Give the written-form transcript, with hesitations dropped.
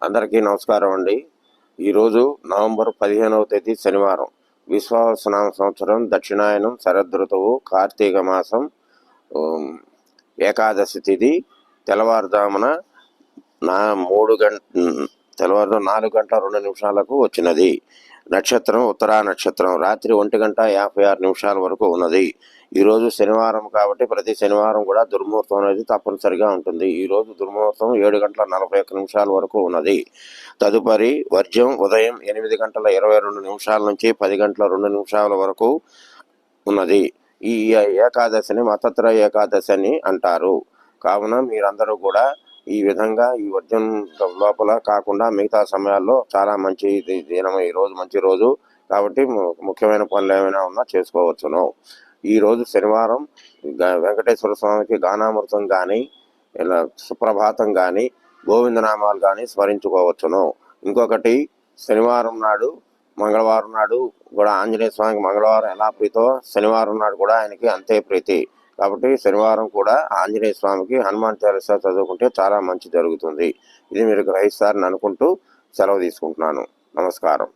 అందరికీ నమస్కారం అండి. ఈరోజు నవంబర్ 15వ తేదీ శనివారం. విశ్వావసనామ సంవత్సరం, దక్షిణాయనం, శరదృతువు, కార్తీక మాసం, ఏకాదశి తిథి. తెల్లవారుజామున 4 గంటల 2 నిమిషాలకు వచ్చినది. నక్షత్రం ఉత్తరా నక్షత్రం. రాత్రి 1:56 వరకు ఉన్నది. ఈరోజు శనివారం కాబట్టి ప్రతి శనివారం కూడా దుర్ముహూర్తం అనేది తప్పనిసరిగా ఉంటుంది. ఈరోజు దుర్ముహూర్తం 7:41 వరకు ఉన్నది. తదుపరి వర్జ్యం ఉదయం 8:22 నుంచి 10:02 వరకు ఉన్నది. ఈ ఏకాదశిని మతత్ర ఏకాదశి అని అంటారు. కావున మీరందరూ కూడా ఈ విధంగా ఈ వర్జ్యం లోపల కాకుండా మిగతా సమయాల్లో చాలా మంచి దినం. ఈరోజు మంచి రోజు కాబట్టి ముఖ్యమైన పనులు ఏమైనా ఉన్నా చేసుకోవచ్చును. ఈరోజు శనివారం వెంకటేశ్వర స్వామికి గానామృతం కానీ, ఇలా సుప్రభాతం కానీ, గోవిందనామాలు కానీ స్మరించుకోవచ్చును. ఇంకొకటి, శనివారం నాడు, మంగళవారం నాడు కూడా ఆంజనేయ స్వామికి మంగళవారం ఎలా ప్రీతో శనివారం నాడు కూడా ఆయనకి అంతే ప్రీతి. కాబట్టి శనివారం కూడా ఆంజనేయ స్వామికి హనుమాన్ చాలీసా చదువుకుంటే చాలా మంచి జరుగుతుంది. ఇది మీరు గ్రహిస్తారని అనుకుంటూ సెలవు తీసుకుంటున్నాను. నమస్కారం.